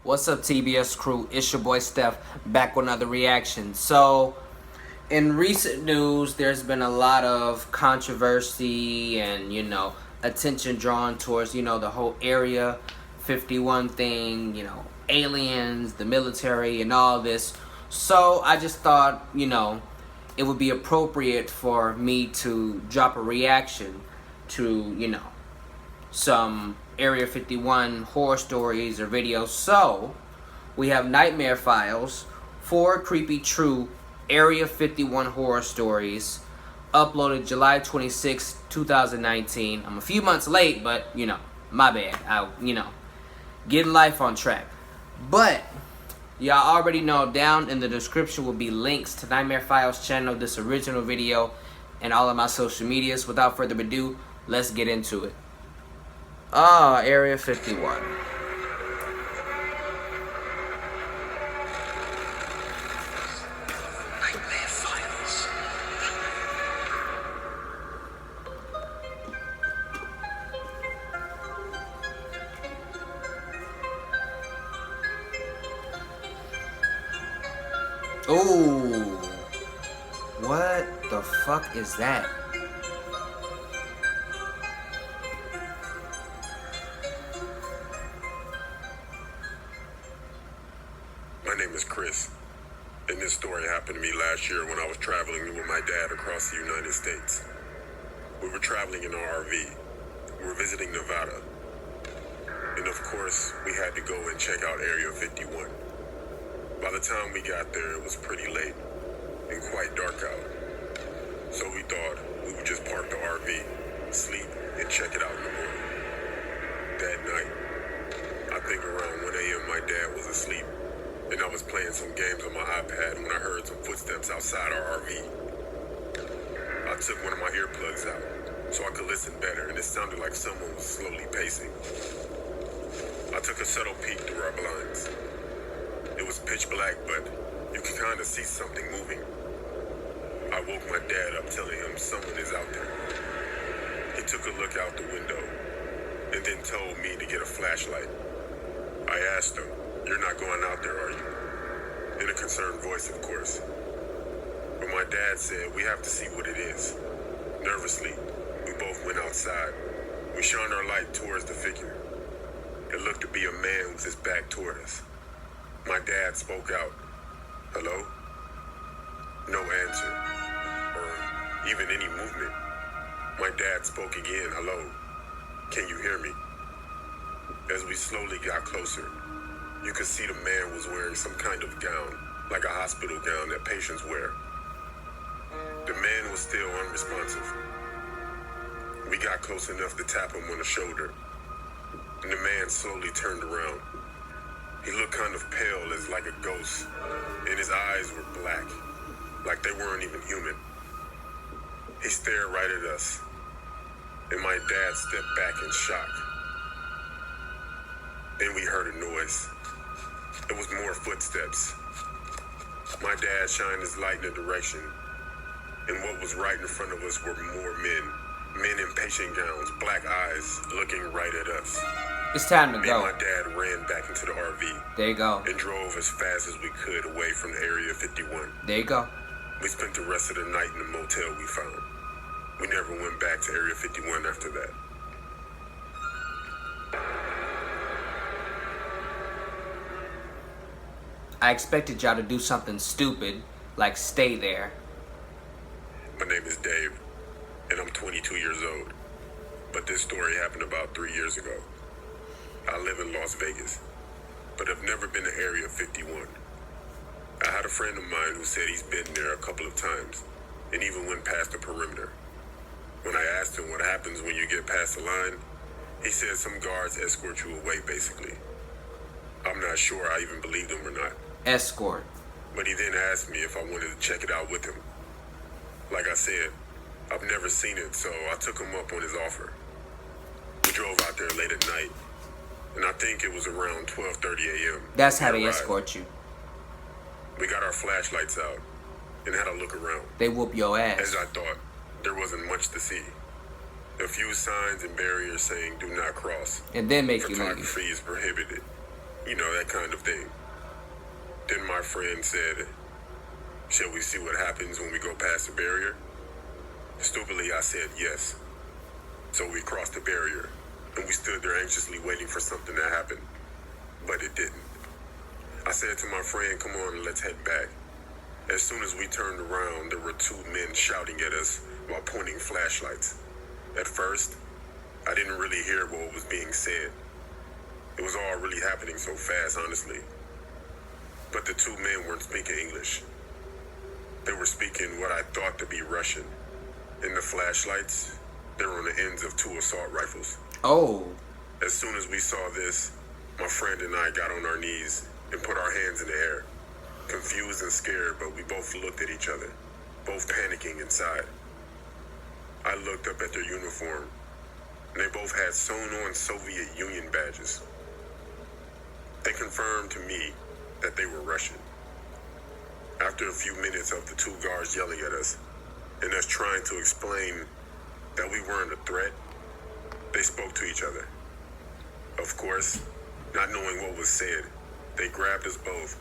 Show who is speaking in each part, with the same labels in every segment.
Speaker 1: What's up, TBS crew? It's your boy Steph, back with another reaction. So, in recent news, there's been a lot of controversy and, attention drawn towards, the whole Area 51 thing, aliens, the military, and all this. So, I just thought, it would be appropriate for me to drop a reaction to, some Area 51 horror stories or videos. So, we have Nightmare Files, 4 creepy true Area 51 horror stories, uploaded July 26, 2019. I'm a few months late, but, my bad. Getting life on track. But, y'all already know down in the description will be links to Nightmare Files channel, this original video, and all of my social medias. Without further ado, let's get into it. Area 51.
Speaker 2: Nightmare Files.
Speaker 1: Ooh. What the fuck is that?
Speaker 3: My name is Chris, and this story happened to me last year when I was traveling with my dad across the United States. We were traveling in our RV. We were visiting Nevada. And of course, we had to go and check out Area 51. By the time we got there, it was pretty late and quite dark out. So we thought we would just park the RV, sleep, and check it out in the morning. That night, I think around 1 a.m. my dad was asleep, and I was playing some games on my iPad when I heard some footsteps outside our RV. I took one of my earplugs out so I could listen better, and it sounded like someone was slowly pacing. I took a subtle peek through our blinds. It was pitch black, but you could kind of see something moving. I woke my dad up telling him someone is out there. He took a look out the window and then told me to get a flashlight. I asked him, "You're not going out there, are you?" In a concerned voice, of course. But my dad said, "We have to see what it is." Nervously, we both went outside. We shined our light towards the figure. It looked to be a man with his back toward us. My dad spoke out, "Hello?" No answer, or even any movement. My dad spoke again, "Hello? Can you hear me?" As we slowly got closer, you could see the man was wearing some kind of gown, like a hospital gown that patients wear. The man was still unresponsive. We got close enough to tap him on the shoulder, and the man slowly turned around. He looked kind of pale, as like a ghost, and his eyes were black, like they weren't even human. He stared right at us, and my dad stepped back in shock. Then we heard a noise. It was more footsteps. My dad shined his light in a direction, and what was right in front of us were more men. Men in patient gowns, black eyes, looking right at us.
Speaker 1: It's time to
Speaker 3: Me and
Speaker 1: go.
Speaker 3: my dad ran back into the RV
Speaker 1: There you go.
Speaker 3: and drove as fast as we could away from the Area 51.
Speaker 1: There you go.
Speaker 3: We spent the rest of the night in the motel we found. We never went back to Area 51 after that.
Speaker 1: I expected y'all to do something stupid, like stay there.
Speaker 3: My name is Dave, and I'm 22 years old. But this story happened about 3 years ago. I live in Las Vegas, but I've never been to Area 51. I had a friend of mine who said he's been there a couple of times, and even went past the perimeter. When I asked him what happens when you get past the line, he said some guards escort you away, basically. I'm not sure I even believed him or not.
Speaker 1: Escort.
Speaker 3: But he then asked me if I wanted to check it out with him. Like I said, I've never seen it, so I took him up on his offer. We drove out there late at night, and I think it was around 12:30 a.m.
Speaker 1: That's how
Speaker 3: We
Speaker 1: they
Speaker 3: arrived.
Speaker 1: escort you.
Speaker 3: We got our flashlights out and had a look around.
Speaker 1: They whoop your ass.
Speaker 3: As I thought, there wasn't much to see. A few signs and barriers saying do not cross.
Speaker 1: And then make you leave.
Speaker 3: Photography is prohibited. You know, that kind of thing. Then my friend said, shall we see what happens when we go past the barrier? Stupidly, I said yes. So we crossed the barrier, and we stood there anxiously waiting for something to happen. But it didn't. I said to my friend, come on, let's head back. As soon as we turned around, there were two men shouting at us while pointing flashlights. At first, I didn't really hear what was being said. It was all really happening so fast, honestly. But the two men weren't speaking English. They were speaking what I thought to be Russian. In the flashlights, they were on the ends of two assault rifles.
Speaker 1: Oh.
Speaker 3: As soon as we saw this, my friend and I got on our knees and put our hands in the air. Confused and scared, but we both looked at each other, both panicking inside. I looked up at their uniform, and they both had sewn-on Soviet Union badges. They confirmed to me that they were Russian. After a few minutes of the two guards yelling at us, and us trying to explain that we weren't a threat, they spoke to each other. Of course, not knowing what was said, they grabbed us both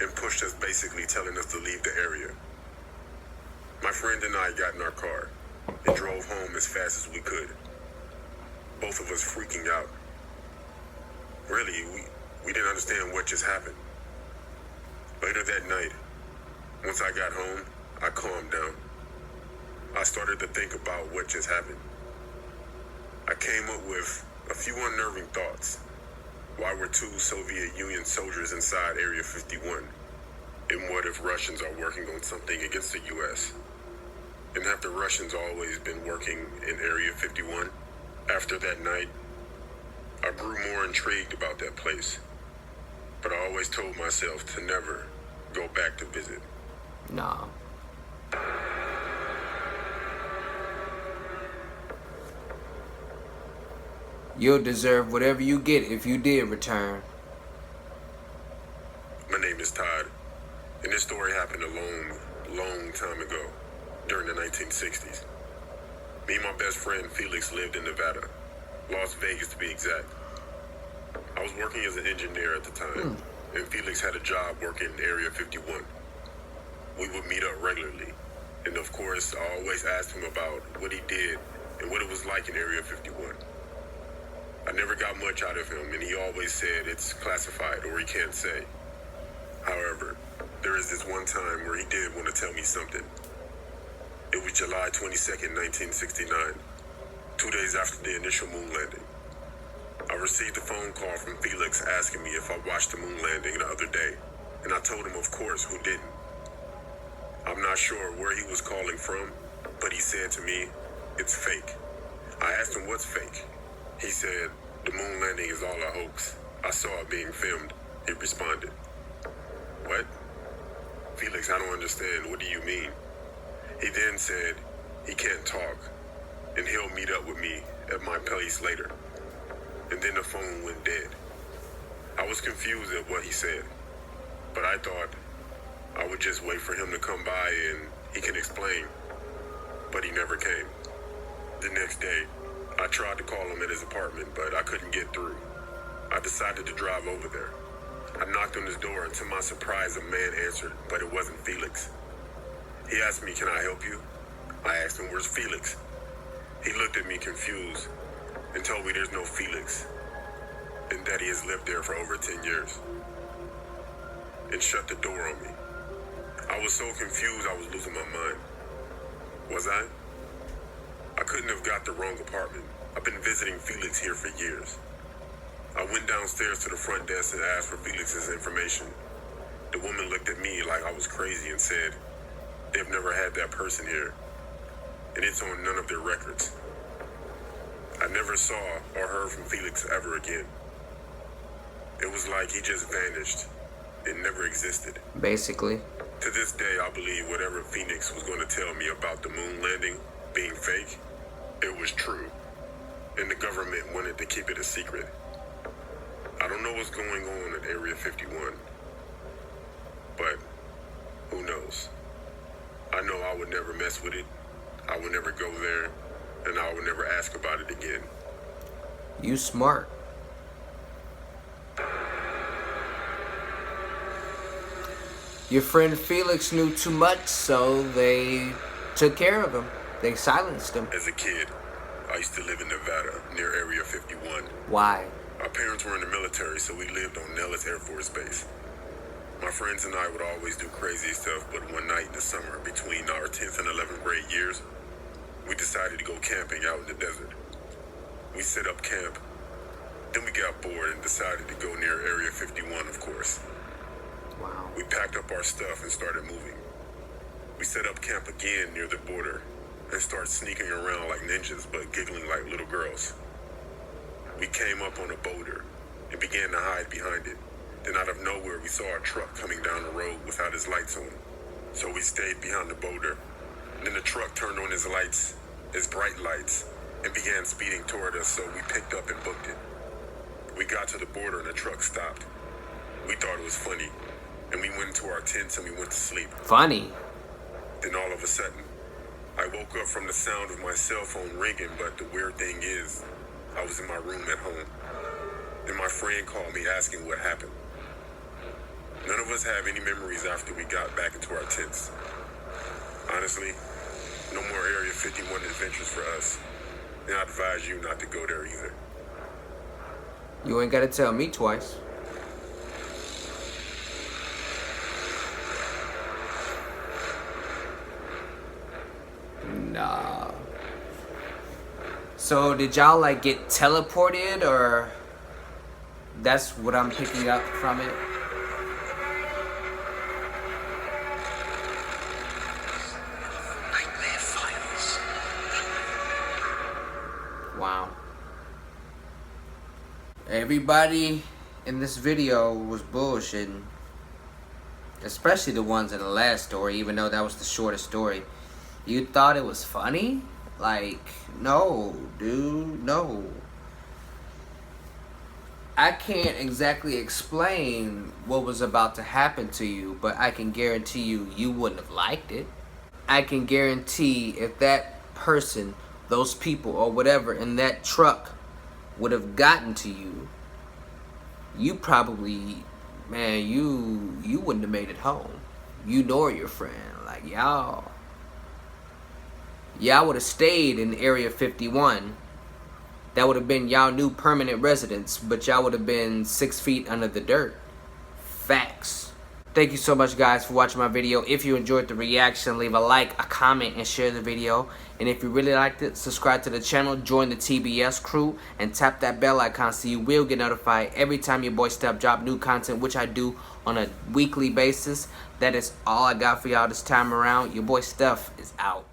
Speaker 3: and pushed us, basically telling us to leave the area. My friend and I got in our car and drove home as fast as we could, both of us freaking out. Really, we didn't understand what just happened. Later that night, once I got home, I calmed down. I started to think about what just happened. I came up with a few unnerving thoughts. Why were two Soviet Union soldiers inside Area 51? And what if Russians are working on something against the U.S.? And have the Russians always been working in Area 51? After that night, I grew more intrigued about that place. But I always told myself to never go back to visit.
Speaker 1: Nah. You'll deserve whatever you get if you did return.
Speaker 3: My name is Todd, and this story happened a long time ago, during the 1960s. Me and my best friend Felix lived in Nevada, Las Vegas to be exact. I was working as an engineer at the time, and Felix had a job working in Area 51. We would meet up regularly, and of course, I always asked him about what he did and what it was like in Area 51. I never got much out of him, and he always said it's classified or he can't say. However, there is this one time where he did want to tell me something. It was July 22nd, 1969, 2 days after the initial moon landing. I received a phone call from Felix asking me if I watched the moon landing the other day, and I told him, of course, who didn't. I'm not sure where he was calling from, but he said to me, it's fake. I asked him what's fake. He said, the moon landing is all a hoax. I saw it being filmed. He responded. What? Felix, I don't understand. What do you mean? He then said he can't talk, and he'll meet up with me at my place later. And then the phone went dead. I was confused at what he said, but I thought I would just wait for him to come by and he can explain. But he never came. The next day, I tried to call him at his apartment, but I couldn't get through. I decided to drive over there. I knocked on his door, and to my surprise, a man answered, but it wasn't Felix. He asked me, can I help you? I asked him, where's Felix? He looked at me confused and told me there's no Felix, and that he has lived there for over 10 years, and shut the door on me. I was so confused I was losing my mind. Was I? I couldn't have got the wrong apartment. I've been visiting Felix here for years. I went downstairs to the front desk and asked for Felix's information. The woman looked at me like I was crazy and said, they've never had that person here, and it's on none of their records. I never saw or heard from Felix ever again. It was like he just vanished and never existed.
Speaker 1: Basically.
Speaker 3: To this day, I believe whatever Phoenix was going to tell me about the moon landing being fake, it was true, and the government wanted to keep it a secret. I don't know what's going on at Area 51, but who knows? I know I would never mess with it, I would never go there, and I would never ask about it again.
Speaker 1: You smart. Your friend Felix knew too much, so they took care of him. They silenced him.
Speaker 3: As a kid, I used to live in Nevada, near Area 51.
Speaker 1: Why?
Speaker 3: Our parents were in the military, so we lived on Nellis Air Force Base. My friends and I would always do crazy stuff, but one night in the summer, between our 10th and 11th grade years, we decided to go camping out in the desert. We set up camp. Then we got bored and decided to go near Area 51, of course.
Speaker 1: Wow.
Speaker 3: We packed up our stuff and started moving. We set up camp again near the border and started sneaking around like ninjas, but giggling like little girls. We came up on a boulder and began to hide behind it. Then out of nowhere, we saw a truck coming down the road without his lights on. So we stayed behind the boulder. Then the truck turned on his lights, his bright lights, and began speeding toward us, so we picked up and booked it. We got to the border and the truck stopped. We thought it was funny, and we went into our tents and we went to sleep.
Speaker 1: Funny.
Speaker 3: Then all of a sudden, I woke up from the sound of my cell phone ringing, but the weird thing is, I was in my room at home. Then my friend called me asking what happened. None of us have any memories after we got back into our tents. Honestly, no more Area 51 adventures for us. And I advise you not to go there either.
Speaker 1: You ain't gotta tell me twice. Nah. So did y'all like get teleported, or that's what I'm picking up from it?
Speaker 2: Nightmare Files.
Speaker 1: Wow. Everybody in this video was bullshitting. Especially the ones in the last story, even though that was the shortest story. You thought it was funny? Like, no, dude, no. I can't exactly explain what was about to happen to you, but I can guarantee you, you wouldn't have liked it. I can guarantee if that person, those people, or whatever in that truck would have gotten to you, you probably, man, you wouldn't have made it home. You nor your friend. Like, y'all would have stayed in Area 51. That would have been y'all new permanent residence, but y'all would have been 6 feet under the dirt. Facts. Thank you so much, guys, for watching my video. If you enjoyed the reaction, leave a like, a comment, and share the video. And if you really liked it, subscribe to the channel, join the TBS crew, and tap that bell icon so you will get notified every time your boy Steph drop new content, which I do on a weekly basis. That is all I got for y'all this time around. Your boy Steph is out.